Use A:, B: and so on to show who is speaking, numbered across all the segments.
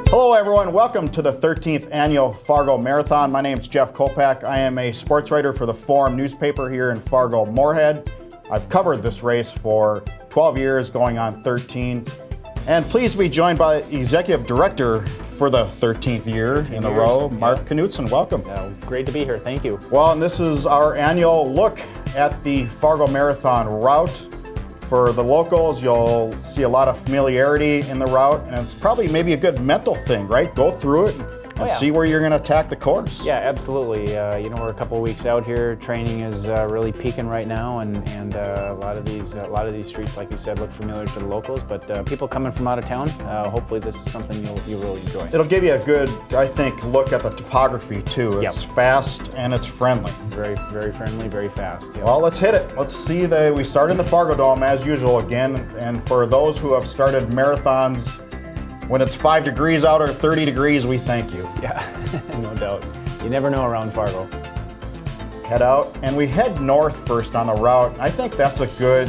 A: Hello everyone, welcome to the 13th annual Fargo Marathon. My name is Jeff Kolpack. I am a sports writer for the Forum newspaper here in Fargo Moorhead. I've covered this race for 12 years, going on 13. And pleased to be joined by Executive Director for the 13th year in a row, Mark Knutson. Welcome.
B: Great to be here, thank you.
A: Well, and this is our annual look at the Fargo Marathon route. For the locals, you'll see a lot of familiarity in the route, and it's probably maybe a good mental thing, right? Go through it and see where you're going to attack the course.
B: Yeah, absolutely. We're a couple of weeks out here. Training is really peaking right now, and a lot of these streets, like you said, look familiar to the locals. But people coming from out of town, hopefully this is something you'll really enjoy.
A: It'll give you a good, I think, look at the topography too. It's fast and it's friendly.
B: Very, very friendly, very fast. Yep.
A: Well, let's hit it. Let's see. We start in the Fargo Dome as usual again, and for those who have started marathons when it's 5 degrees out or 30 degrees, we thank you.
B: Yeah, no doubt. You never know around Fargo.
A: Head out, and we head north first on the route. I think that's a good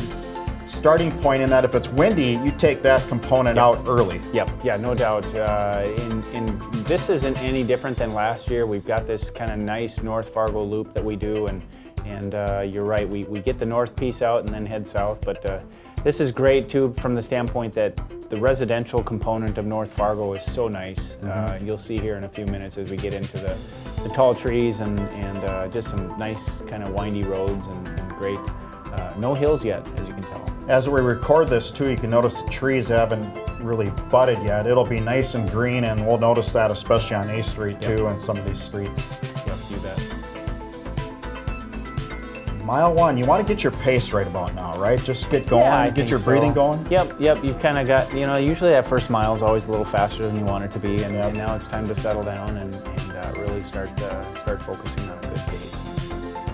A: starting point in that if it's windy, you take that component out early.
B: Yep, yeah, no doubt. This isn't any different than last year. We've got this kind of nice North Fargo loop that we do, and you're right, we get the north piece out and then head south, but this is great too from the standpoint that the residential component of North Fargo is so nice. You'll see here in a few minutes as we get into the tall trees and just some nice kind of windy roads and great, no hills yet, as you can tell.
A: As we record this too, you can notice the trees haven't really budded yet. It'll be nice and green, and we'll notice that especially on A Street too, and some of these streets.
B: Yep, you bet.
A: Mile one, you want to get your pace right about now, right? Just get going, get your breathing going.
B: Yep, you've kind of got, usually that first mile is always a little faster than you want it to be, and now it's time to settle down and really start focusing on a good pace.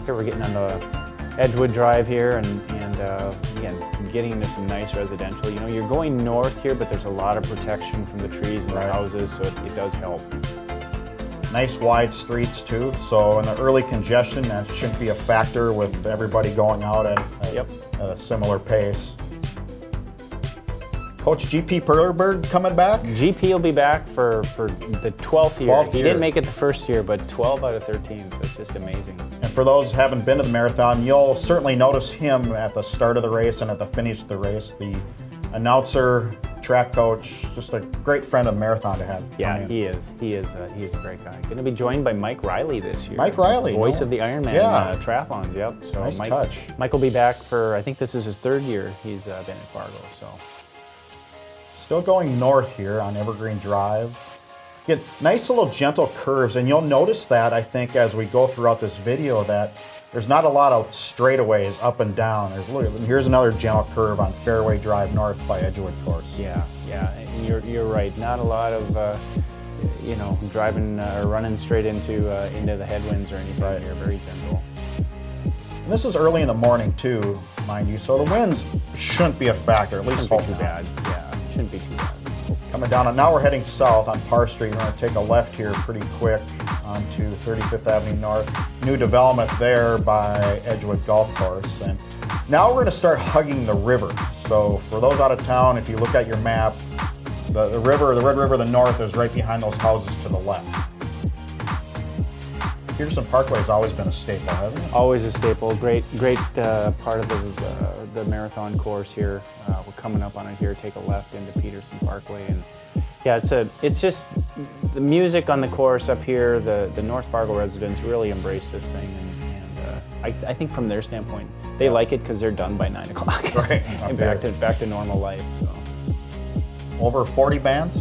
B: Here we're getting on the Edgewood Drive here, and again, getting into some nice residential. You're going north here, but there's a lot of protection from the trees and the houses, so it does help.
A: Nice wide streets too, so in the early congestion, that shouldn't be a factor with everybody going out at a similar pace. Coach GP Perlerberg coming back?
B: GP will be back for the 12th year. He didn't make it the first year, but 12 out of 13, so it's just amazing.
A: And for those who haven't been to the marathon, you'll certainly notice him at the start of the race and at the finish of the race. The announcer, track coach, just a great friend of the marathon to have.
B: Yeah, he is. He's a great guy. Going to be joined by Mike Riley this year.
A: Mike Riley,
B: voice of the Ironman triathlons. Yep. So
A: nice touch.
B: Mike will be back for, I think this is his third year he's been at Fargo. So
A: still going north here on Evergreen Drive. Get nice little gentle curves, and you'll notice that I think as we go throughout this video that there's not a lot of straightaways up and down. Here's another gentle curve on Fairway Drive North by Edgewood Course.
B: Yeah, and you're right. Not a lot of driving or running straight into the headwinds or anything here. Very gentle.
A: And this is early in the morning too, mind you, so the winds shouldn't be a factor. At least
B: shouldn't be too bad. Yeah, shouldn't be too bad.
A: Coming down, and now we're heading south on Parr Street. We're going to take a left here pretty quick onto 35th Avenue North. New development there by Edgewood Golf Course. And now we're going to start hugging the river. So for those out of town, if you look at your map, the river, the Red River, the north is right behind those houses to the left. Peterson Parkway has always been a staple, hasn't it?
B: Always a staple. Great part of the marathon course here. We're coming up on it here. Take a left into Peterson Parkway, and it's just the music on the course up here. The North Fargo residents really embrace this thing, and I think from their standpoint, they like it because they're done by 9 o'clock.
A: Right.
B: And back to normal life. So.
A: Over 40 bands?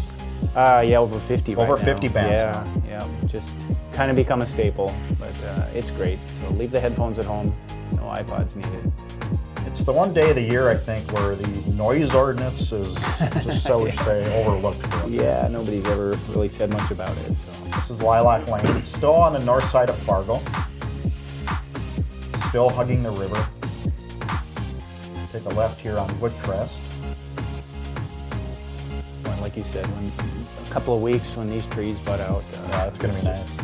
B: Over 50.
A: Over
B: right
A: 50
B: now.
A: bands.
B: Yeah. Just kind of become a staple, but it's great. So leave the headphones at home. No iPods needed.
A: It's the one day of the year, I think, where the noise ordinance is, just so we say, overlooked.
B: Yeah, nobody's ever really said much about it. So
A: this is Lilac Lane, still on the north side of Fargo. Still hugging the river. Take a left here on Woodcrest.
B: Well, like you said, when a couple of weeks when these trees bud out,
A: it's going to be nice.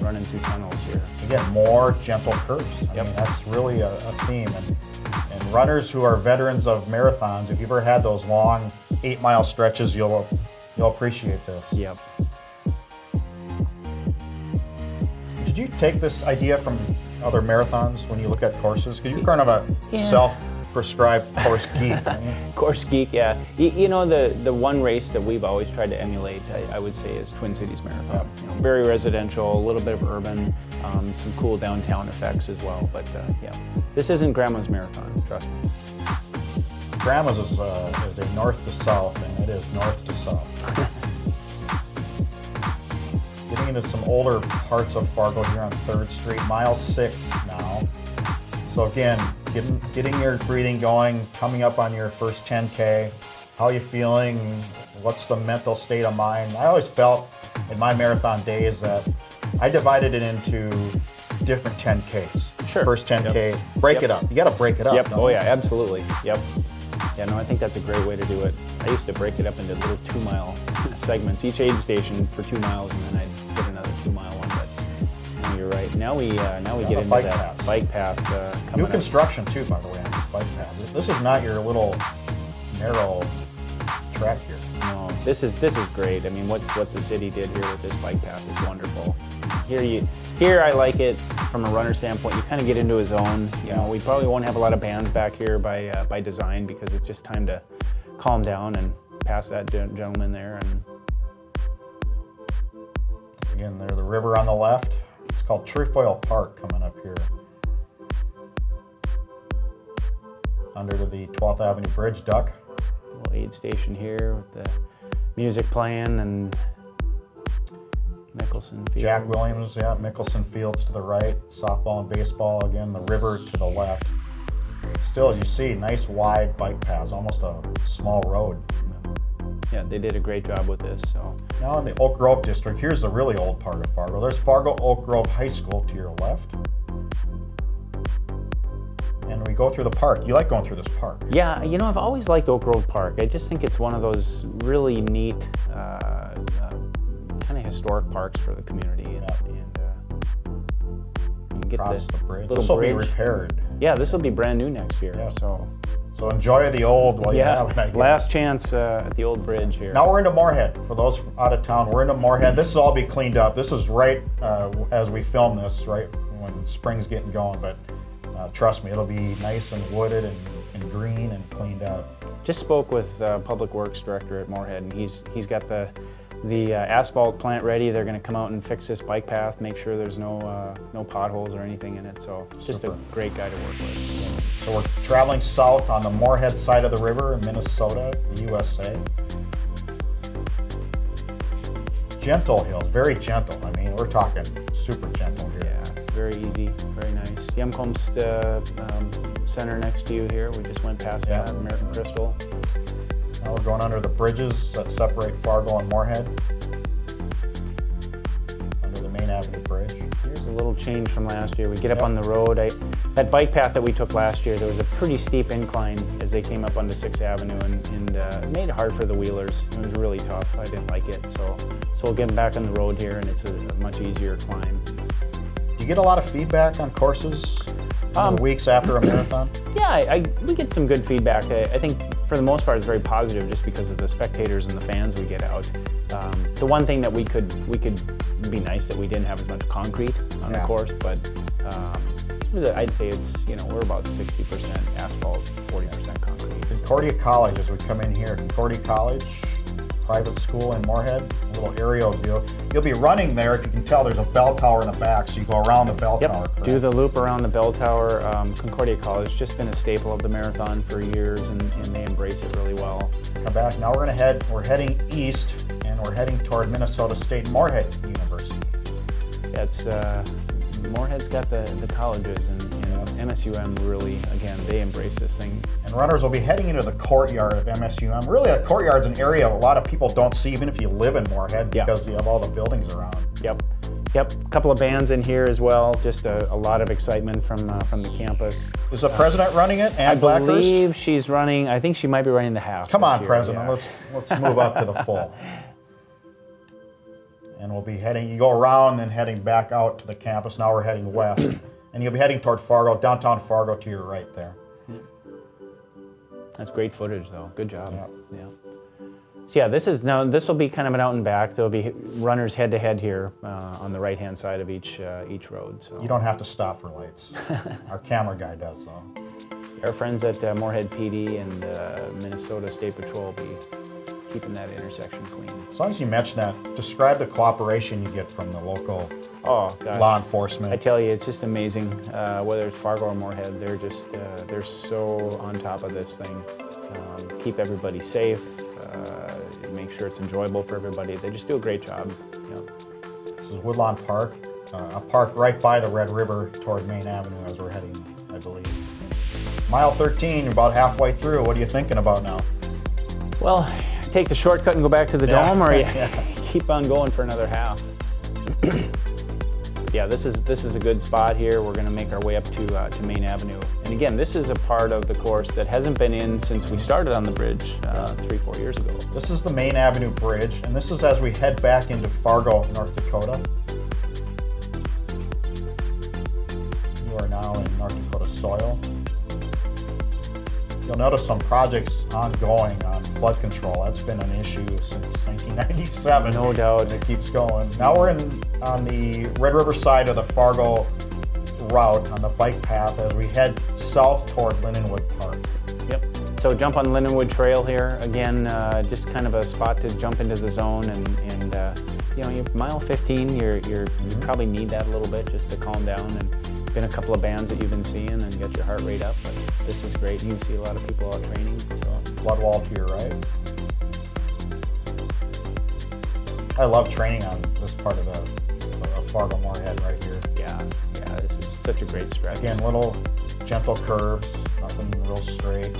B: Running through tunnels here.
A: You get more gentle curves. I mean, that's really a theme. And runners who are veterans of marathons, if you've ever had those long 8-mile stretches, you'll appreciate this.
B: Yep.
A: Did you take this idea from other marathons when you look at courses? Because you're kind of a self-prescribed course geek.
B: Course geek, yeah. You know, the one race that we've always tried to emulate, I would say, is Twin Cities Marathon.
A: Yep.
B: You know, very residential, a little bit of urban, some cool downtown effects as well. But yeah, this isn't Grandma's Marathon, trust me.
A: Grandma's is a north to south, and it is north to south. Getting into some older parts of Fargo here on 3rd Street, mile 6 now. So again, getting your breathing going, coming up on your first 10K. How are you feeling? What's the mental state of mind? I always felt in my marathon days that I divided it into different 10Ks.
B: Sure.
A: First 10K, break it up. You got to break it up.
B: Yep. Oh yeah, absolutely. Yep. Yeah, no, I think that's a great way to do it. I used to break it up into little 2-mile segments, each aid station for 2 miles, and then I'd put another 2-mile one. But no, you're right. Now we get into that bike path.
A: New construction too, by the way, on this bike path. This is not your little narrow track here.
B: No, this is great. I mean, what the city did here with this bike path is wonderful. Here I like it from a runner standpoint. You kind of get into a zone. You know, we probably won't have a lot of bands back here by design, because it's just time to calm down and pass that gentleman there. And
A: again, there's the river on the left. It's called Trefoil Park coming up here. Under to the 12th Avenue Bridge Duck.
B: A little aid station here with the music playing, and Mickelson Field.
A: Jack Williams, yeah, Mickelson Fields to the right. Softball and baseball, again, the river to the left. Still, as you see, nice wide bike paths, almost a small road.
B: Yeah, they did a great job with this. So
A: now in the Oak Grove district, here's the really old part of Fargo. There's Fargo Oak Grove High School to your left. And we go through the park. You like going through this park?
B: Yeah, you know, I've always liked Oak Grove Park. I just think it's one of those really neat, kind of historic parks for the community. And you get
A: across the bridge.
B: Little
A: this will be
B: bridge.
A: repaired.
B: Yeah, this will be brand new next year.
A: Yeah.
B: So
A: enjoy the old while you have it. I guess.
B: Last chance at the old bridge here.
A: Now we're into Moorhead. For those out of town, we're into Moorhead. This will all be cleaned up. This is right as we film this, right when spring's getting going. But trust me, it'll be nice and wooded and green and cleaned up.
B: Just spoke with Public Works Director at Moorhead, and he's got the asphalt plant ready. They're going to come out and fix this bike path, make sure there's no potholes or anything in it. So just a great guy to work with.
A: So we're traveling south on the Moorhead side of the river in Minnesota, USA. Gentle hills, very gentle. I mean, we're talking super gentle here.
B: Yeah, very easy, very nice. Yemkomst Center next to you here. We just went past that, American Crystal.
A: Now we're going under the bridges that separate Fargo and Moorhead. Under the Main Avenue Bridge.
B: Here's a little change from last year. We get up on the road. That bike path that we took last year, there was a pretty steep incline as they came up onto 6th Avenue, and it made it hard for the wheelers. It was really tough. I didn't like it. So we'll get them back on the road here, and it's a much easier climb.
A: Do you get a lot of feedback on courses in the weeks after a marathon?
B: Yeah, we get some good feedback. I think for the most part it's very positive, just because of the spectators and the fans we get out. The one thing that we could be nice that we didn't have as much concrete on the course, but I'd say it's, we're about 60% asphalt, 40% concrete.
A: Concordia College, as we come in here, Concordia College, private school in Moorhead, a little aerial view. You'll be running there. If you can tell, there's a bell tower in the back, so you go around the bell tower. Correct?
B: Do the loop around the bell tower. Concordia College, just been a staple of the marathon for years, and they embrace it really well.
A: Come back. Now we're heading east, and we're heading toward Minnesota State Moorhead University.
B: Yeah, it's Moorhead's got the colleges, and MSUM really, again, they embrace this thing.
A: And runners will be heading into the courtyard of MSUM. Really, the courtyard's an area a lot of people don't see, even if you live in Moorhead, because you have all the buildings around.
B: Yep. A couple of bands in here as well. Just a lot of excitement from the campus.
A: Is the president running it? Ann
B: I
A: Blackhurst?
B: believe she's running. I think she might be running the half.
A: Come on,
B: year,
A: President.
B: yeah.
A: Let's move up to the full. And we'll be heading. You go around, then heading back out to the campus. Now we're heading west, and you'll be heading toward Fargo, downtown Fargo, to your right there.
B: That's great footage, though. Good job.
A: Yeah.
B: So yeah, this will be kind of an out and back. There'll be runners head to head here on the right-hand side of each road. So.
A: You don't have to stop for lights. Our camera guy does, though.
B: Our friends at Moorhead PD and Minnesota State Patrol will be keeping that intersection clean.
A: As long as you mention that, describe the cooperation you get from the local law enforcement.
B: I tell you, it's just amazing. Whether it's Fargo or Moorhead, they're so on top of this thing. Keep everybody safe. Make sure it's enjoyable for everybody. They just do a great job.
A: This is Woodlawn Park, a park right by the Red River toward Main Avenue as we're heading, I believe. Mile 13, you're about halfway through. What are you thinking about now?
B: Well, take the shortcut and go back to the dome, or you keep on going for another half. Yeah, this is a good spot here. We're going to make our way up to Main Avenue. And again, this is a part of the course that hasn't been in since we started on the bridge 3-4 years ago.
A: This is the Main Avenue Bridge, and this is as we head back into Fargo, North Dakota. You are now in North Dakota soil. You'll notice some projects ongoing on flood control. That's been an issue since 1997.
B: No doubt.
A: And it keeps going. Now we're on the Red River side of the Fargo route on the bike path as we head south toward Lindenwood Park.
B: Yep. So jump on Lindenwood Trail here. Again, just kind of a spot to jump into the zone and you're mile 15, you probably need that a little bit just to calm down, and been a couple of bands that you've been seeing and get your heart rate up, but this is great. You can see a lot of people out training. So.
A: Flood wall to your right. I love training on this part of the Fargo Moorhead right here.
B: Yeah, this is such a great stretch.
A: Again, little gentle curves, nothing real straight.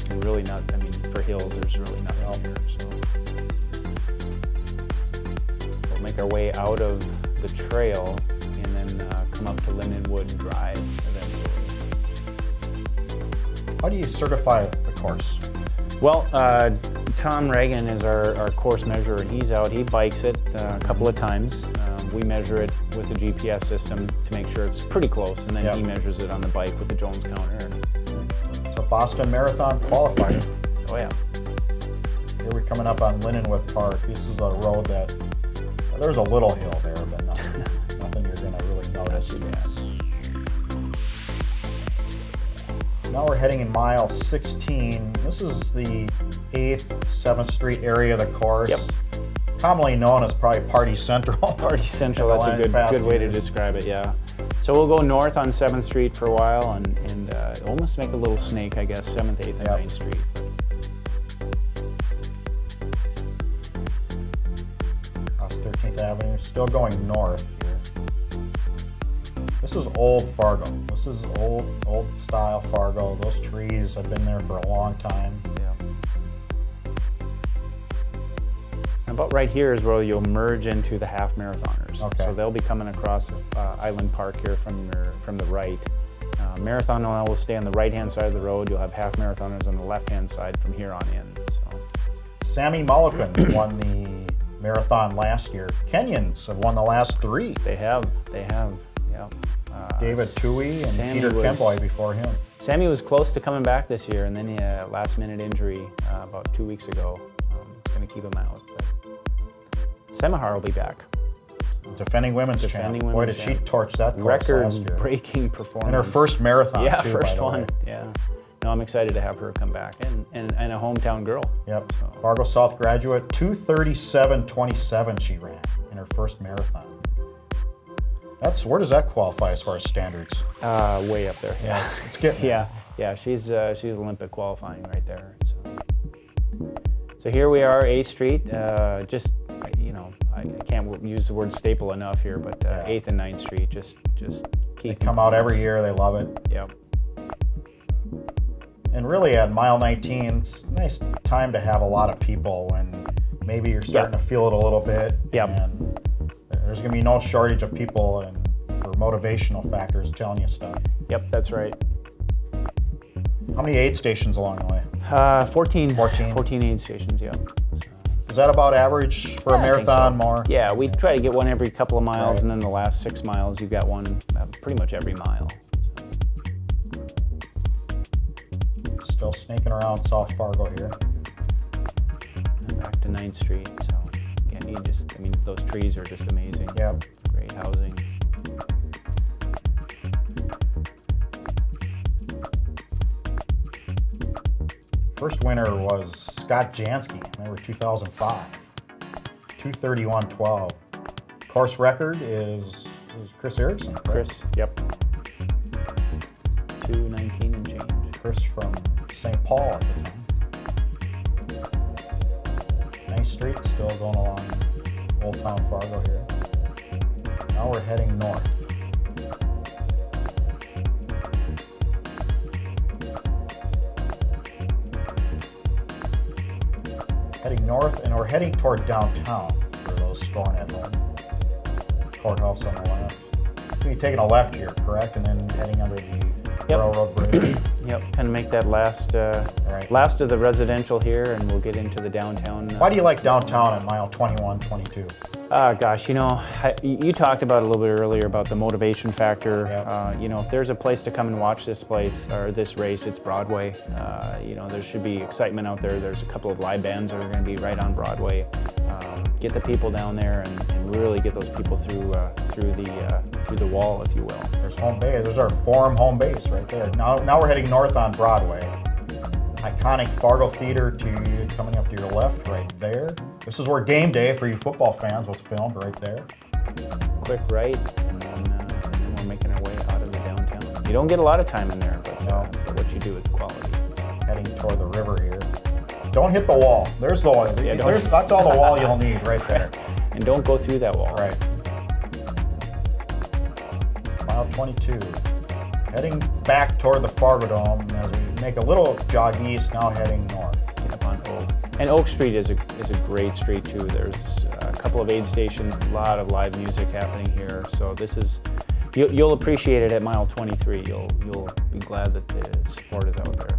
B: And really for hills, there's really nothing here. So we'll make our way out of the trail and then come up to Lindenwood Drive eventually.
A: How do you certify the course?
B: Well, Tom Reagan is our course measurer, and he's out. He bikes it a couple of times. We measure it with a GPS system to make sure it's pretty close, and then he measures it on the bike with the Jones counter.
A: It's a Boston Marathon qualifier.
B: Oh yeah.
A: Here we're coming up on Lindenwood Park. This is a road that, there's a little hill there, but nothing you're going to really notice. Now we're heading in mile 16. This is the 8th, 7th Street area of the course.
B: Yep.
A: Commonly known as probably Party Central.
B: Party Central, that's a good way to describe it, yeah. So we'll go north on 7th Street for a while and almost make a little snake, I guess, 7th, 8th, and 9th Street.
A: Across 13th Avenue, still going north here. This is old Fargo. This is old style Fargo. Those trees have been there for a long time.
B: Yeah. About right here is where you'll merge into the half marathoners.
A: Okay.
B: So they'll be coming across Island Park here from the right. Marathon will stay on the right-hand side of the road. You'll have half marathoners on the left-hand side from here on in. So.
A: Sammy Mullican won the marathon last year. Kenyans have won the last 3.
B: They have. Yeah.
A: David Tui and
B: Sammy
A: Peter Kemboy before him.
B: Sammy was close to coming back this year, and then he had a last-minute injury about 2 weeks ago. Going to keep him out. But Semahar will be back.
A: Defending women's champ. Boy, did she torch that course last year.
B: Record-breaking performance.
A: In her first marathon,
B: yeah,
A: too,
B: first
A: by the
B: one.
A: way.
B: Yeah. No, I'm excited to have her come back, and a hometown girl.
A: Yep.
B: So.
A: Fargo South graduate, 2:37.27 she ran in her first marathon. Where does that qualify as far as standards?
B: Way up there.
A: Yeah, it's getting there.
B: Yeah. She's Olympic qualifying right there. So here we are, 8th Street. I can't use the word staple enough here, but 8th and 9th Street just keep.
A: They come out every year. They love it.
B: Yep.
A: And really, at mile 19, it's a nice time to have a lot of people when maybe you're starting to feel it a little bit.
B: Yep.
A: And there's going to be no shortage of people and for motivational factors telling you stuff.
B: Yep, that's right.
A: How many aid stations along the way?
B: 14 aid stations, yeah.
A: Is that about average for a marathon? More?
B: Yeah, we try to get one every couple of miles, and then the last 6 miles, you've got one pretty much every mile.
A: Still sneaking around South Fargo here.
B: and then back to 9th Street. So again, those trees are just amazing.
A: Yep.
B: Great housing.
A: First winner was Scott Jansky. They were 2005. 2:31.12. Course record is Chris Erickson. Correct?
B: Chris, yep. 2:19 and change.
A: Chris from St. Paul at the time. 9th Street, still going along Old Town Fargo here. Now we're heading north. Heading north, and we're heading toward downtown for those scoring at home. Courthouse on the left. So you're taking a left here, correct? And then heading under the railroad bridge.
B: Yep, kind of make that last of the residential here, and we'll get into the downtown.
A: Why do you like downtown at mile 21, 22?
B: Gosh, you talked about a little bit earlier about the motivation factor.
A: Yep.
B: If there's a place to come and watch this race, it's Broadway. There should be excitement out there. There's a couple of live bands that are going to be right on Broadway. Get the people down there and really get those people through the wall, if you will.
A: There's home base. There's our Forum home base right there. Now we're heading north on Broadway. Iconic Fargo Theater coming up to your left, right there. This is where Game Day for you football fans was filmed, right there.
B: Quick right, and then we're making our way out of the downtown. You don't get a lot of time in there, but what you do, it's quality.
A: Heading toward the river here. Don't hit the wall. There's the wall. That's all the wall you'll need right there.
B: And don't go through that wall.
A: Right. Mile 22. Heading back toward the Fargo Dome as we make a little jog east, now heading north.
B: Up on Oak. And Oak Street is a great street too. There's a couple of aid stations, a lot of live music happening here. So this is, you'll appreciate it at mile 23. You'll be glad that the support is out there.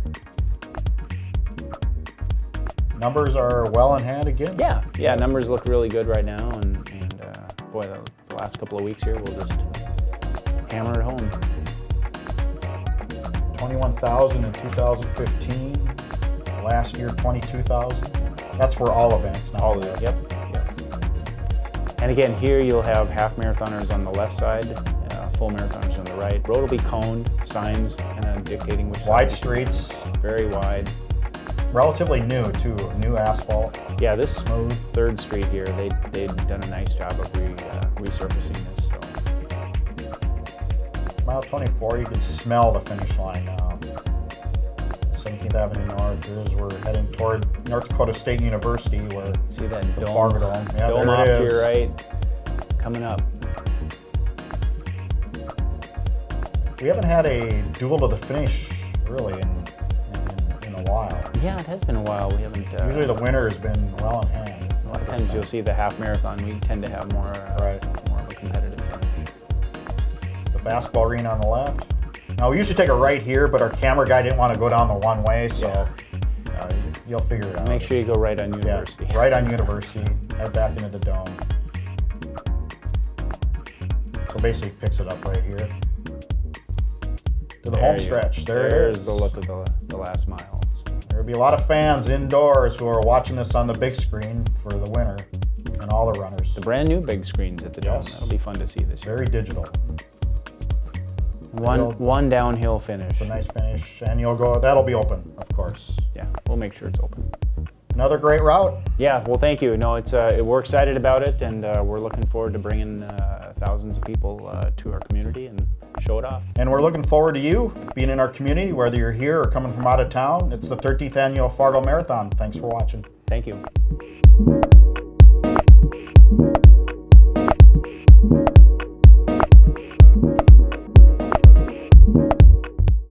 A: Numbers are well in hand again?
B: Yeah, numbers look really good right now, and boy, the last couple of weeks here, we'll just hammer it home.
A: 21,000 in 2015. Last year, 22,000. That's for all events now.
B: All of it, yep. And again, here you'll have half marathoners on the left side, full marathoners on the right. Road will be coned, signs kind of dictating which
A: wide
B: side.
A: Streets.
B: Very wide.
A: Relatively new too, new asphalt.
B: Yeah, this
A: smooth.
B: 3rd Street here, they'd done a nice job of resurfacing this. So.
A: Mile 24, you can smell the finish line now. 17th Avenue North. We're heading toward North Dakota State University, where
B: see that
A: the
B: dome,
A: Fargo Dome. Yeah,
B: dome
A: there
B: off
A: it
B: to
A: is.
B: your right, coming up.
A: We haven't had a duel to the finish really in a while.
B: Yeah, it has been a while. We haven't.
A: Usually the winner has been well in hand.
B: A lot of times you'll see the half marathon. We tend to have more of a competitive finish.
A: The basketball arena on the left. Now we usually take a right here, but our camera guy didn't want to go down the one way, so you'll figure it out.
B: Make sure you go right on University.
A: Yeah, right on University. Head back into the dome. So basically picks it up right here. To the home stretch.
B: There's the look of the last mile.
A: There'll be a lot of fans indoors who are watching this on the big screen for the winner and all the runners.
B: The brand new big screens at the dome. That'll be fun to see this year.
A: Very digital.
B: One downhill finish.
A: It's a nice finish, and that'll be open, of course.
B: Yeah, we'll make sure it's open.
A: Another great route.
B: Yeah, well, thank you. No, we're excited about it, and we're looking forward to bringing thousands of people to our community and show it off.
A: And we're looking forward to you being in our community, whether you're here or coming from out of town. It's the 13th Annual Fargo Marathon. Thanks for watching.
B: Thank you.